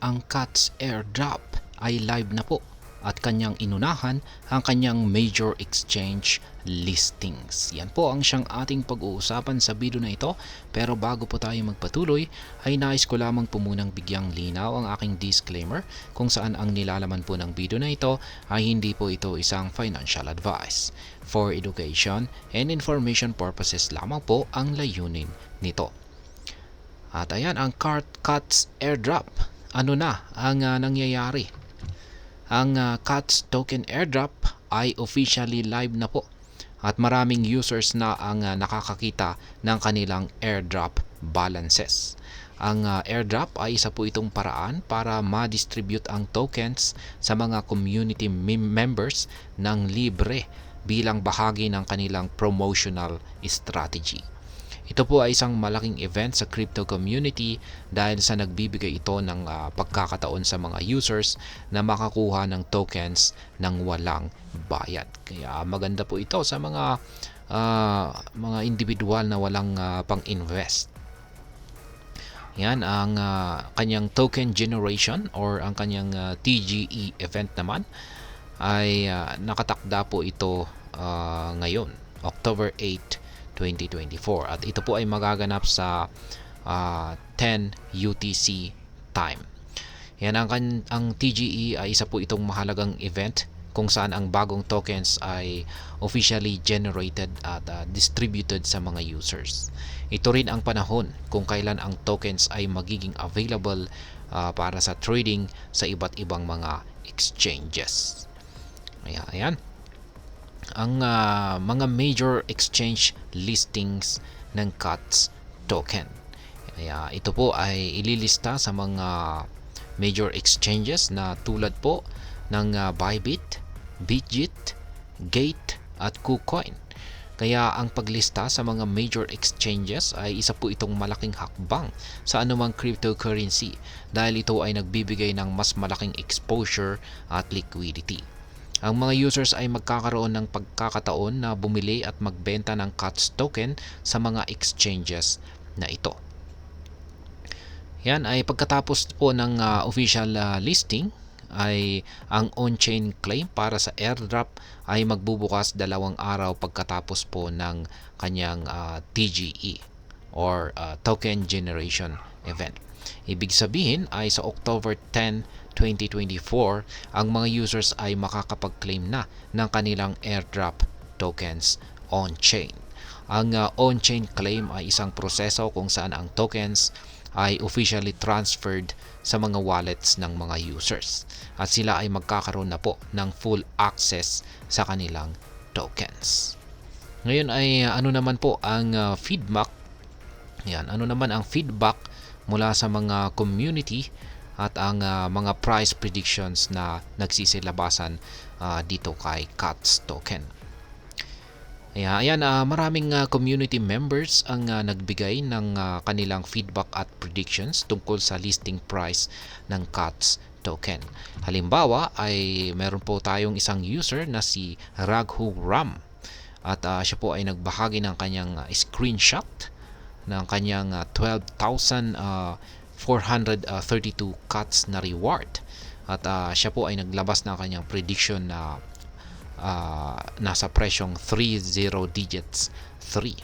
ang CATS airdrop ay live na po at kanyang inunahan ang kanyang major exchange listings. Yan po ang siyang ating pag-uusapan sa video na ito. Pero bago po tayo magpatuloy, ay nais ko lamang po munang bigyang linaw ang aking disclaimer kung saan ang nilalaman po ng video na ito ay hindi po ito isang financial advice. For education and information purposes lamang po ang layunin nito. At ayan ang CATS airdrop. Ano na ang nangyayari? Ang CATS token airdrop ay officially live na po at maraming users na ang nakakakita ng kanilang airdrop balances. Ang airdrop ay isa po itong paraan para ma-distribute ang tokens sa mga community members ng libre bilang bahagi ng kanilang promotional strategy. Ito po ay isang malaking event sa crypto community dahil sa nagbibigay ito ng pagkakataon sa mga users na makakuha ng tokens ng walang bayad. Kaya maganda po ito sa mga individual na walang pang-invest. Yan ang kanyang token generation or ang kanyang TGE event naman ay nakatakda po ito ngayon, October 8, 2024 at ito po ay magaganap sa 10 UTC time. Yan ang TGE ay isa po itong mahalagang event kung saan ang bagong tokens ay officially generated at distributed sa mga users. Ito rin ang panahon kung kailan ang tokens ay magiging available para sa trading sa iba't ibang mga exchanges. Ayan. Ang mga major exchange listings ng CATS token. Ito po ay ililista sa mga major exchanges na tulad po ng Bybit, Bitget, Gate at KuCoin. Kaya ang paglista sa mga major exchanges ay isa po itong malaking hakbang sa anumang cryptocurrency dahil ito ay nagbibigay ng mas malaking exposure at liquidity. Ang mga users ay magkakaroon ng pagkakataon na bumili at magbenta ng CATS token sa mga exchanges na ito. Yan ay pagkatapos po ng official listing ay ang on-chain claim para sa airdrop ay magbubukas 2 araw pagkatapos po ng kanyang TGE or token generation event. Ibig sabihin ay sa October 10, 2024, ang mga users ay makakapag-claim na ng kanilang airdrop tokens on-chain. Ang on-chain claim ay isang proseso kung saan ang tokens ay officially transferred sa mga wallets ng mga users at sila ay magkakaroon na po ng full access sa kanilang tokens. Ngayon ay ano naman po ang feedback? Ano naman ang feedback mula sa mga community at ang mga price predictions na nagsisilabasan dito kay CATS token. Maraming community members ang nagbigay ng kanilang feedback at predictions tungkol sa listing price ng CATS token. Halimbawa ay meron po tayong isang user na si Raghu Ram at siya po ay nagbahagi ng kanyang screenshot ng kanyang 12,432 CATS na reward at siya po ay naglabas ng kanyang prediction na nasa presyong 30 digits 3.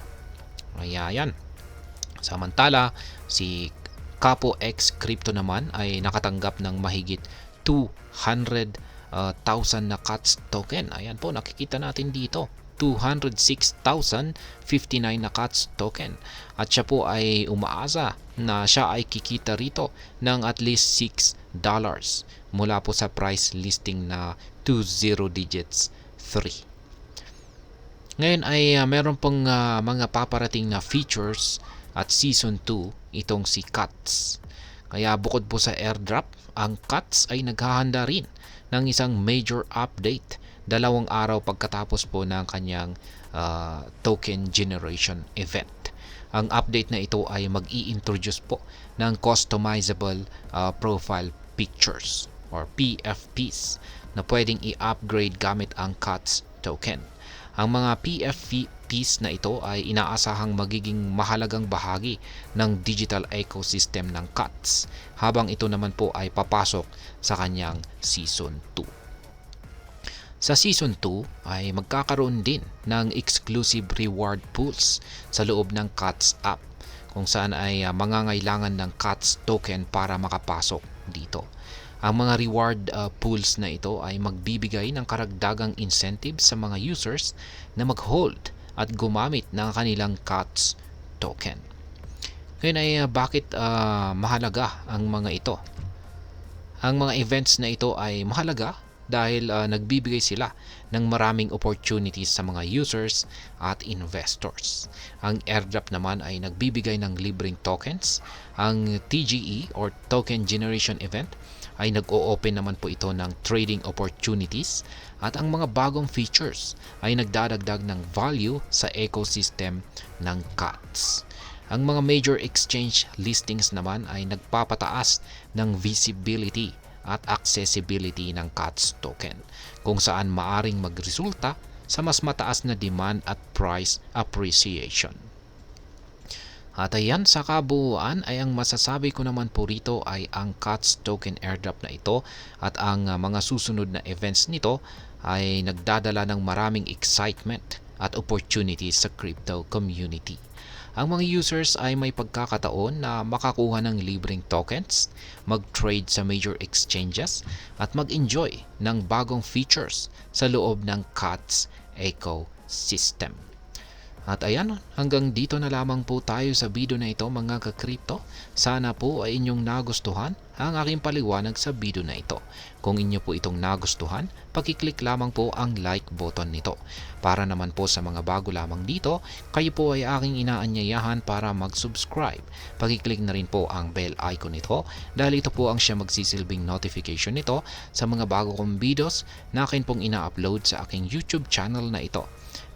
Ayan. Samantala si Capo X Crypto naman ay nakatanggap ng mahigit 200,000 na CATS token. Ayan po, nakikita natin dito 206,059 na CATS token at siya po ay umaasa na siya ay kikita rito ng at least $6 mula po sa price listing na 20 digits 3. Ngayon ay meron pong mga paparating na features at season 2 itong si CATS. Kaya bukod po sa airdrop, ang CATS ay naghahanda rin ng isang major update 2 araw pagkatapos po ng kanyang token generation event. Ang update na ito ay mag-i-introduce po ng customizable profile pictures or PFPs na pwedeng i-upgrade gamit ang CATS token. Ang mga piece na ito ay inaasahang magiging mahalagang bahagi ng digital ecosystem ng CATS, habang ito naman po ay papasok sa kanyang Season 2. Sa Season 2 ay magkakaroon din ng exclusive reward pools sa loob ng CATS app, kung saan ay mangangailangan ng CATS token para makapasok dito. Ang mga reward pools na ito ay magbibigay ng karagdagang incentive sa mga users na mag-hold at gumamit ng kanilang CATS token. Ngayon ay bakit mahalaga ang mga ito? Ang mga events na ito ay mahalaga dahil nagbibigay sila ng maraming opportunities sa mga users at investors. Ang airdrop naman ay nagbibigay ng libreng tokens. Ang TGE or Token Generation Event ay nag-o-open naman po ito ng trading opportunities, at ang mga bagong features ay nagdadagdag ng value sa ecosystem ng CATS. Ang mga major exchange listings naman ay nagpapataas ng visibility at accessibility ng CATS token, kung saan maaring magresulta sa mas mataas na demand at price appreciation. At ayan, sa kabuuan ay ang masasabi ko naman po rito ay ang CATS token airdrop na ito at ang mga susunod na events nito ay nagdadala ng maraming excitement at opportunities sa crypto community. Ang mga users ay may pagkakataon na makakuha ng libreng tokens, mag-trade sa major exchanges, at mag-enjoy ng bagong features sa loob ng CATS ecosystem. At ayan, hanggang dito na lamang po tayo sa video na ito mga ka-crypto. Sana po ay inyong nagustuhan ang aking paliwanag sa video na ito. Kung inyo po itong nagustuhan, pakiclick lamang po ang like button nito. Para naman po sa mga bago lamang dito, kayo po ay aking inaanyayahan para mag-subscribe. Pakiclick na rin po ang bell icon nito dahil ito po ang siya magsisilbing notification nito sa mga bago kong videos na akin pong ina-upload sa aking YouTube channel na ito.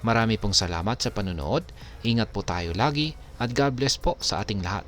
Marami pong salamat sa panonood, ingat po tayo lagi, at God bless po sa ating lahat.